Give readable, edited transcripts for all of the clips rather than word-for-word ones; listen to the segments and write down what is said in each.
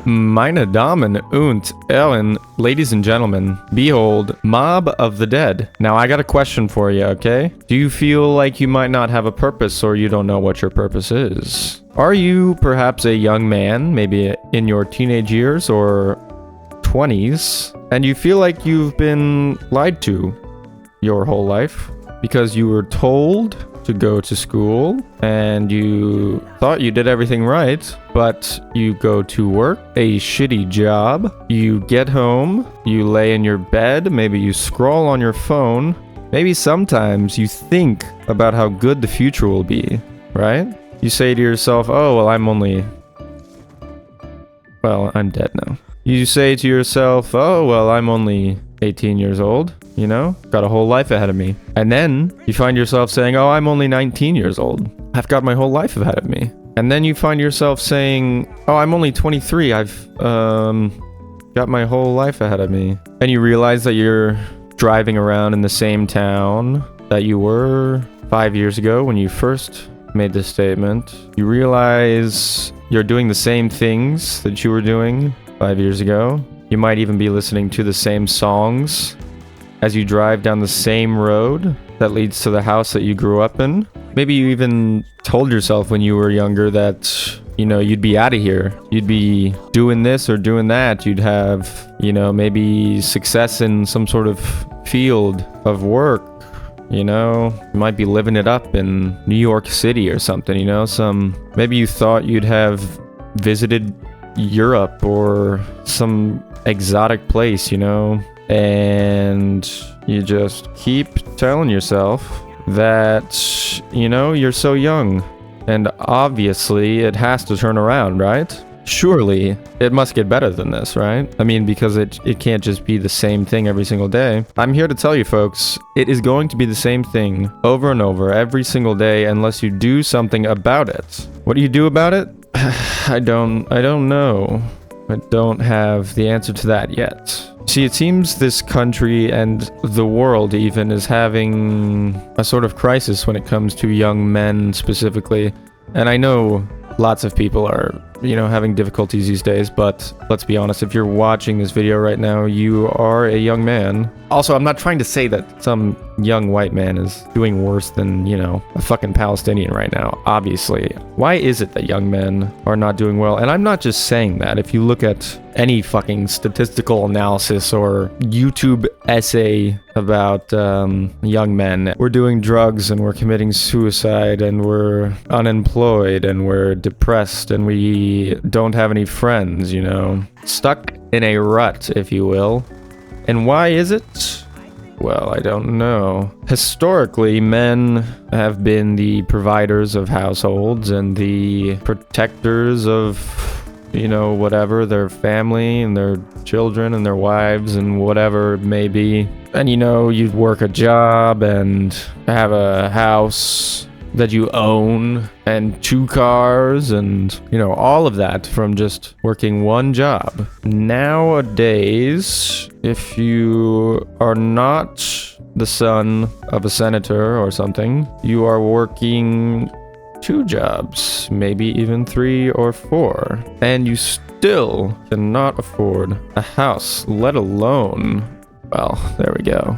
Meine Damen und Herren, ladies and gentlemen, behold, Mob of the Dead. Now, I got a question for you, okay? Do you feel like you might not have a purpose or you don't know what your purpose is? Are you perhaps a young man, maybe in your teenage years or 20s, and you feel like you've been lied to your whole life because you were told to go to school and you thought you did everything right, but you go to work, a shitty job, you get home, you lay in your bed, maybe you scroll on your phone, maybe sometimes you think about how good the future will be, right? You say to yourself, oh, well, I'm dead now. You say to yourself, oh, well, I'm only 18 years old. You know, got a whole life ahead of me. And then you find yourself saying, oh, I'm only 19 years old. I've got my whole life ahead of me. And then you find yourself saying, oh, I'm only 23. I've got my whole life ahead of me. And you realize that you're driving around in the same town that you were 5 years ago when you first made this statement. You realize you're doing the same things that you were doing 5 years ago. You might even be listening to the same songs as you drive down the same road that leads to the house that you grew up in. Maybe you even told yourself when you were younger that, you know, you'd be out of here. You'd be doing this or doing that. You'd have, you know, maybe success in some sort of field of work. You know, you might be living it up in New York City or something, you know, maybe you thought you'd have visited Europe or some exotic place, you know, and you just keep telling yourself that, you know, you're so young and obviously it has to turn around, right? Surely it must get better than this, right? I mean, because it can't just be the same thing every single day. I'm here to tell you folks, it is going to be the same thing over and over every single day unless you do something about it. What do you do about it? I don't know. I don't have the answer to that yet. See, it seems this country and the world even is having a sort of crisis when it comes to young men specifically. And I know lots of people are, you know, having difficulties these days, but let's be honest, if you're watching this video right now, you are a young man. Also, I'm not trying to say that some young white man is doing worse than, you know, a fucking Palestinian right now, obviously. Why is it that young men are not doing well? And I'm not just saying that. If you look at any fucking statistical analysis or YouTube essay about young men, we're doing drugs and we're committing suicide and we're unemployed and we're depressed and we don't have any friends, you know, stuck in a rut, if you will. And why is it? Well, I don't know. Historically, men have been the providers of households and the protectors of, you know, whatever, their family and their children and their wives and whatever it may be. And, you know, you'd work a job and have a house that you own and 2 cars and, you know, all of that from just working one job. Nowadays, if you are not the son of a senator or something, you are working 2 jobs, maybe even 3 or 4, and you still cannot afford a house, let alone, well, there we go.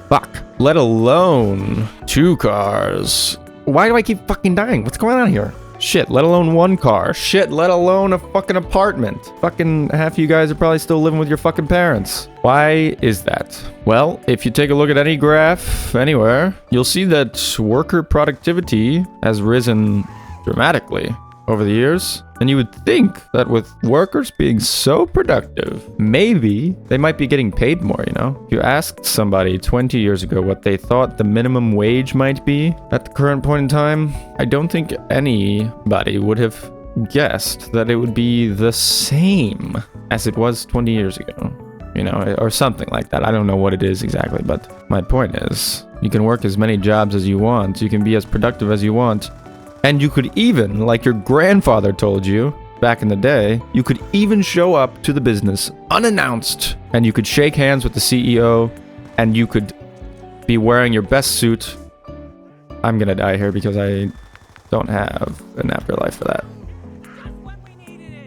Fuck. Let alone 2 cars. Why do I keep fucking dying? What's going on here? Shit, let alone 1 car. Shit, let alone a fucking apartment. Fucking half of you guys are probably still living with your fucking parents. Why is that? Well, if you take a look at any graph anywhere, you'll see that worker productivity has risen dramatically over the years. And you would think that with workers being so productive, maybe they might be getting paid more, you know? If you asked somebody 20 years ago what they thought the minimum wage might be at the current point in time, I don't think anybody would have guessed that it would be the same as it was 20 years ago. You know, or something like that. I don't know what it is exactly, but my point is, you can work as many jobs as you want, you can be as productive as you want, and you could even, like your grandfather told you back in the day, you could even show up to the business unannounced and you could shake hands with the CEO and you could be wearing your best suit. I'm gonna die here because I don't have an afterlife for that.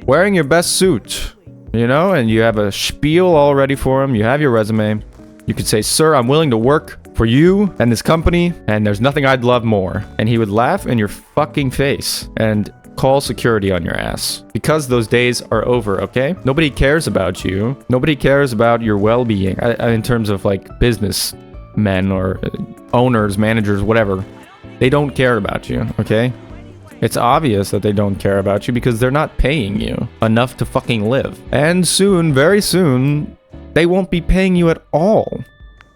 wearing your best suit, you know, and you have a spiel all ready for him. You have your resume. You could say, sir, I'm willing to work for you and this company, and there's nothing I'd love more. And he would laugh in your fucking face and call security on your ass. Because those days are over, okay? Nobody cares about you. Nobody cares about your well-being in terms of like business men or owners, managers, whatever. They don't care about you, okay? It's obvious that they don't care about you because they're not paying you enough to fucking live. And soon, very soon, they won't be paying you at all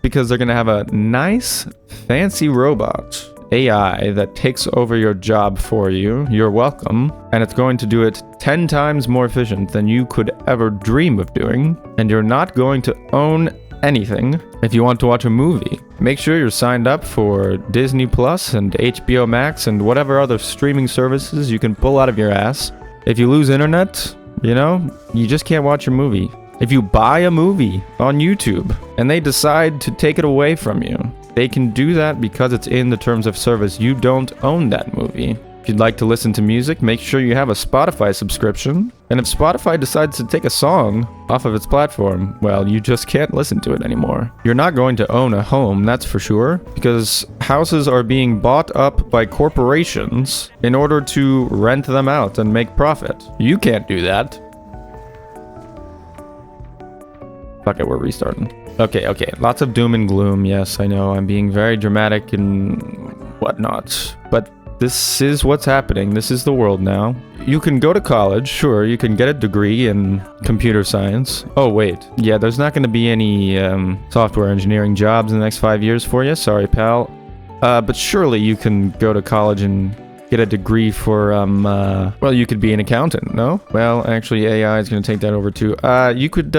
because they're gonna have a nice, fancy robot, AI, that takes over your job for you. You're welcome. And it's going to do it 10 times more efficient than you could ever dream of doing. And you're not going to own anything. If you want to watch a movie, make sure you're signed up for Disney Plus and HBO Max and whatever other streaming services you can pull out of your ass. If you lose internet, you know, you just can't watch your movie. If you buy a movie on YouTube and they decide to take it away from you, they can do that because it's in the terms of service. You don't own that movie. If you'd like to listen to music, make sure you have a Spotify subscription. And if Spotify decides to take a song off of its platform, well, you just can't listen to it anymore. You're not going to own a home, that's for sure, because houses are being bought up by corporations in order to rent them out and make profit. You can't do that. Fuck it, we're restarting. Okay. Lots of doom and gloom. Yes, I know. I'm being very dramatic and whatnot. But this is what's happening. This is the world now. You can go to college. Sure, you can get a degree in computer science. Oh, wait. Yeah, there's not going to be any software engineering jobs in the next 5 years for you. Sorry, pal. But surely you can go to college and get a degree for, well, you could be an accountant, no? Well, actually, AI is going to take that over too. You could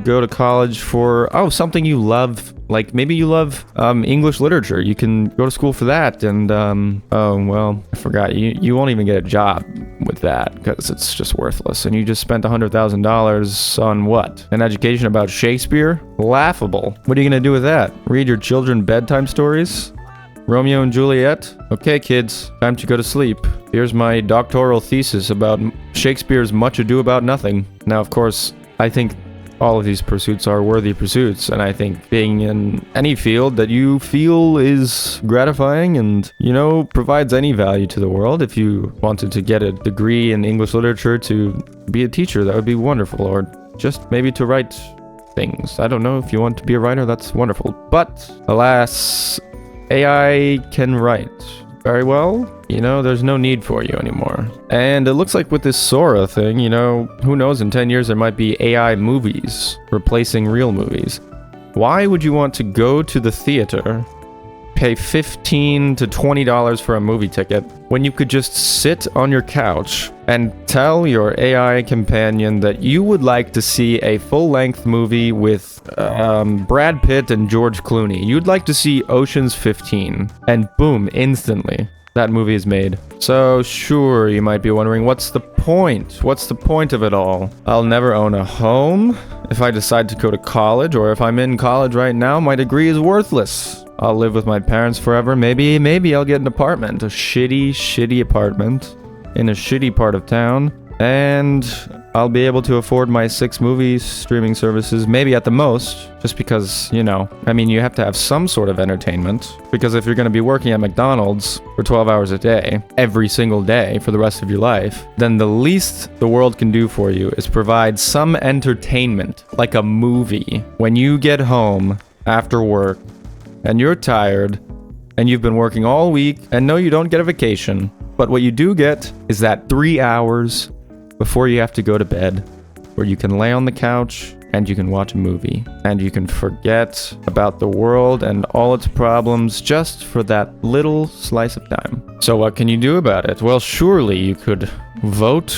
go to college for, something you love. Like, maybe you love, English literature. You can go to school for that, and, I forgot. You won't even get a job with that, because it's just worthless. And you just spent $100,000 on what? An education about Shakespeare? Laughable. What are you going to do with that? Read your children bedtime stories? Romeo and Juliet? Okay, kids, time to go to sleep. Here's my doctoral thesis about Shakespeare's Much Ado About Nothing. Now, of course, I think all of these pursuits are worthy pursuits, and I think being in any field that you feel is gratifying and, you know, provides any value to the world. If you wanted to get a degree in English literature to be a teacher, that would be wonderful, or just maybe to write things. I don't know, if you want to be a writer, that's wonderful. But, alas, AI can write very well. You know, there's no need for you anymore. And it looks like with this Sora thing, you know, who knows, in 10 years there might be AI movies replacing real movies. Why would you want to go to the theater, pay $15 to $20 for a movie ticket, when you could just sit on your couch and tell your AI companion that you would like to see a full-length movie with Brad Pitt and George Clooney? You'd like to see Ocean's 15, and boom, instantly, that movie is made. So sure, you might be wondering, what's the point? What's the point of it all? I'll never own a home. If I decide to go to college, or if I'm in college right now, my degree is worthless. I'll live with my parents forever. Maybe I'll get an apartment. A shitty apartment in a shitty part of town. And I'll be able to afford my 6 movie streaming services, maybe at the most, just because, you know, I mean, you have to have some sort of entertainment. Because if you're going to be working at McDonald's for 12 hours a day, every single day for the rest of your life, then the least the world can do for you is provide some entertainment, like a movie. When you get home after work, and you're tired, and you've been working all week, and no, you don't get a vacation, but what you do get is that 3 hours before you have to go to bed, where you can lay on the couch, and you can watch a movie, and you can forget about the world and all its problems just for that little slice of time. So what can you do about it? Well, surely you could vote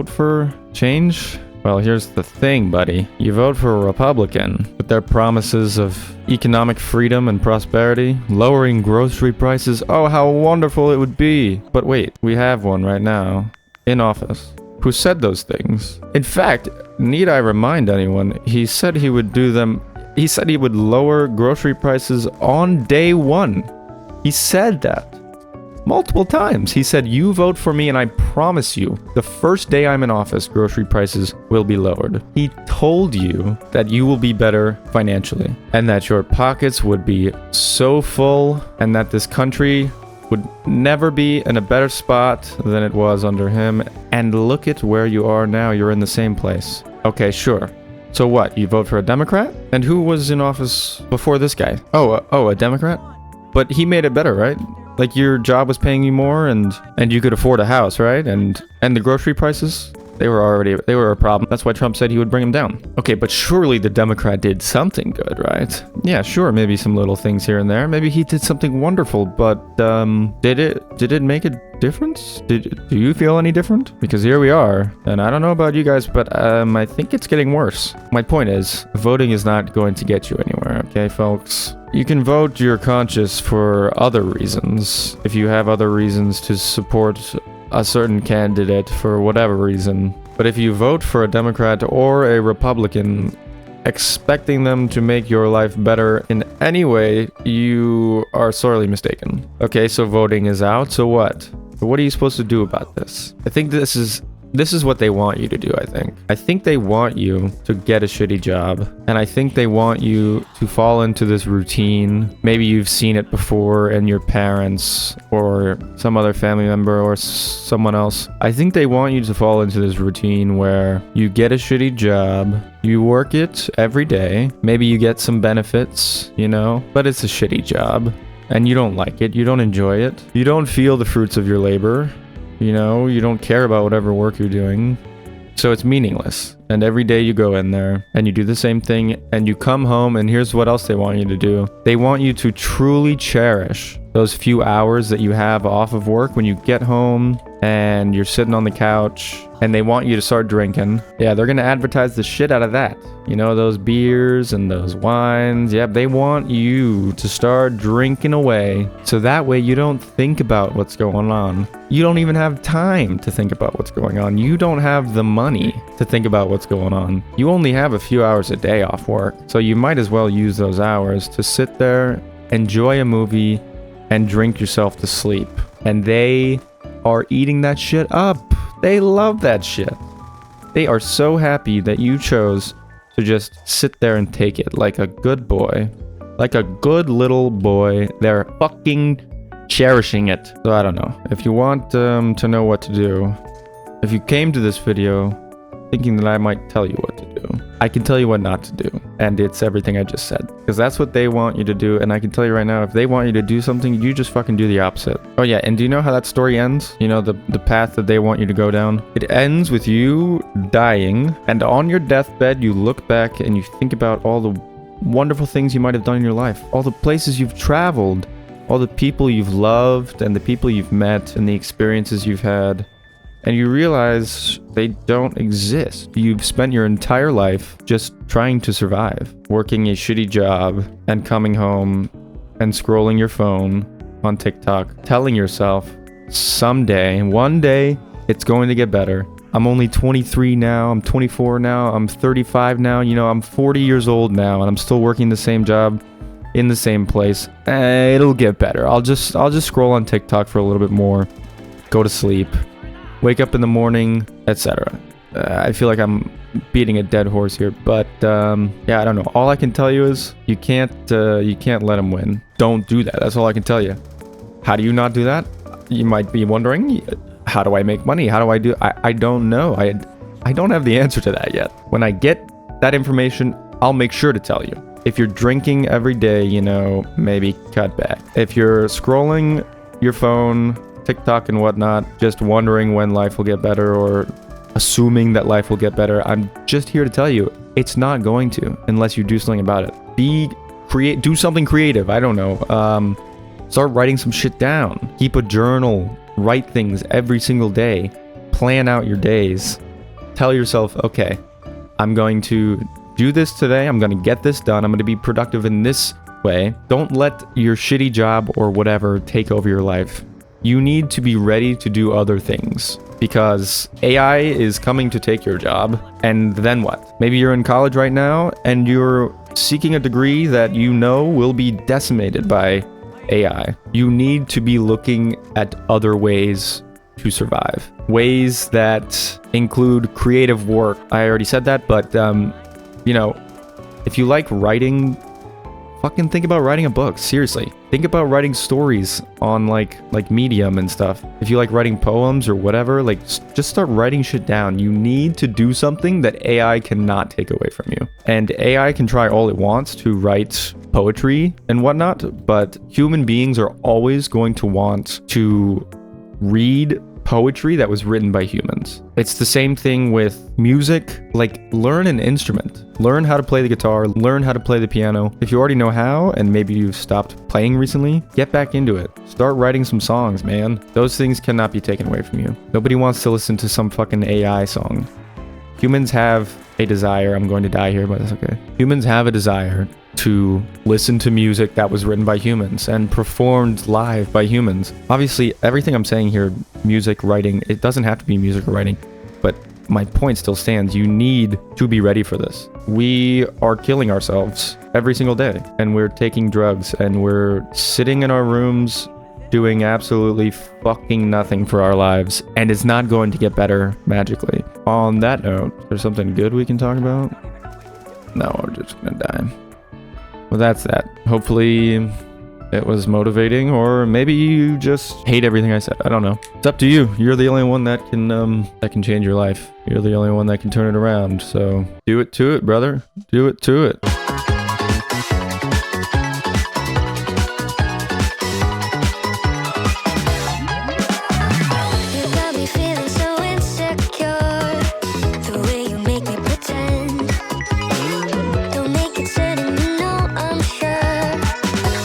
for change? Well, here's the thing, buddy. You vote for a Republican with their promises of economic freedom and prosperity, lowering grocery prices. Oh, how wonderful it would be. But wait, we have one right now in office who said those things. In fact, need I remind anyone, he said he would do them. He said he would lower grocery prices on day 1. He said that. multiple times. He said, you vote for me and I promise you, the first day I'm in office, grocery prices will be lowered. He told you that you will be better financially and that your pockets would be so full and that this country would never be in a better spot than it was under him. And look at where you are now. You're in the same place. Okay, sure. So what? You vote for a Democrat? And who was in office before this guy? Oh, a Democrat? But he made it better, right? Like your job was paying you more and you could afford a house, right? And the grocery prices, they were a problem. That's why Trump said he would bring them down. Okay, but surely the Democrat did something good, right? Yeah, sure, maybe some little things here and there. Maybe he did something wonderful, but did it make a difference? Do you feel any different? Because here we are, and I don't know about you guys, but I think it's getting worse. My point is, voting is not going to get you anywhere, okay, folks? You can vote your conscience for other reasons. If you have other reasons to support a certain candidate for whatever reason. But if you vote for a Democrat or a Republican, expecting them to make your life better in any way, you are sorely mistaken. Okay, so voting is out, so what? What are you supposed to do about this? I think this is what they want you to do, I think they want you to get a shitty job. And I think they want you to fall into this routine. Maybe you've seen it before in your parents or some other family member or someone else. I think they want you to fall into this routine where you get a shitty job, you work it every day. Maybe you get some benefits, but it's a shitty job. And you don't like it, you don't enjoy it. You don't feel the fruits of your labor. You don't care about whatever work you're doing. So it's meaningless. And every day you go in there and you do the same thing and you come home and here's what else they want you to do. They want you to truly cherish those few hours that you have off of work when you get home and you're sitting on the couch and they want you to start drinking. Yeah, they're going to advertise the shit out of that. Those beers and those wines. Yeah, they want you to start drinking away. So that way you don't think about what's going on. You don't even have time to think about what's going on. You don't have the money to think about what's going on. You only have a few hours a day off work. So you might as well use those hours to sit there, enjoy a movie, and drink yourself to sleep. And they are eating that shit up. They love that shit. They are so happy that you chose to just sit there and take it like a good boy. Like a good little boy. They're fucking cherishing it. So I don't know. If you want to know what to do, if you came to this video thinking that I might tell you what to do, I can tell you what not to do. And it's everything I just said. Because that's what they want you to do. And I can tell you right now, if they want you to do something, you just fucking do the opposite. Oh yeah, and do you know how that story ends? The path that they want you to go down? It ends with you dying. And on your deathbed, you look back and you think about all the wonderful things you might have done in your life. All the places you've traveled. All the people you've loved and the people you've met and the experiences you've had. And you realize they don't exist. You've spent your entire life just trying to survive, working a shitty job and coming home and scrolling your phone on TikTok, telling yourself someday, one day, it's going to get better. I'm only 23 now, I'm 24 now, I'm 35 now, I'm 40 years old now and I'm still working the same job in the same place. It'll get better. I'll just scroll on TikTok for a little bit more, go to sleep. Wake up in the morning, etc. I feel like I'm beating a dead horse here, but yeah, I don't know. All I can tell you is you can't let them win. Don't do that. That's all I can tell you. How do you not do that? You might be wondering, how do I make money? How do I do? I don't know. I don't have the answer to that yet. When I get that information, I'll make sure to tell you. If you're drinking every day, maybe cut back. If you're scrolling your phone, TikTok and whatnot, just wondering when life will get better or assuming that life will get better, I'm just here to tell you, it's not going to unless you do something about it. Do something creative. I don't know. Start writing some shit down. Keep a journal. Write things every single day. Plan out your days. Tell yourself, okay, I'm going to do this today. I'm going to get this done. I'm going to be productive in this way. Don't let your shitty job or whatever take over your life. You need to be ready to do other things because AI is coming to take your job. And then what? Maybe you're in college right now and you're seeking a degree that will be decimated by AI. You need to be looking at other ways to survive. Ways that include creative work. I already said that, but you know, if you like writing, fucking think about writing a book. Seriously. Think about writing stories on like Medium and stuff. If you like writing poems or whatever, like just start writing shit down. You need to do something that AI cannot take away from you. And AI can try all it wants to write poetry and whatnot, but human beings are always going to want to read poetry that was written by humans. It's the same thing with music. Like, learn an instrument. Learn how to play the guitar, learn how to play the piano. If you already know how, and maybe you've stopped playing recently, get back into it. Start writing some songs, man. Those things cannot be taken away from you. Nobody wants to listen to some fucking AI song. Humans have a desire. I'm going to die here, but that's okay. Humans have a desire to listen to music that was written by humans and performed live by humans. Obviously, everything I'm saying here, music, writing, it doesn't have to be music or writing, but my point still stands. You need to be ready for this. We are killing ourselves every single day, and we're taking drugs, and we're sitting in our rooms doing absolutely fucking nothing for our lives, and it's not going to get better magically. On that note, there's something good we can talk about? No, we're just gonna die. Well, that's that. Hopefully it was motivating, or maybe you just hate everything I said. I don't know. It's up to you. You're the only one that can change your life. You're the only one that can turn it around. So do it to it, brother. Do it to it.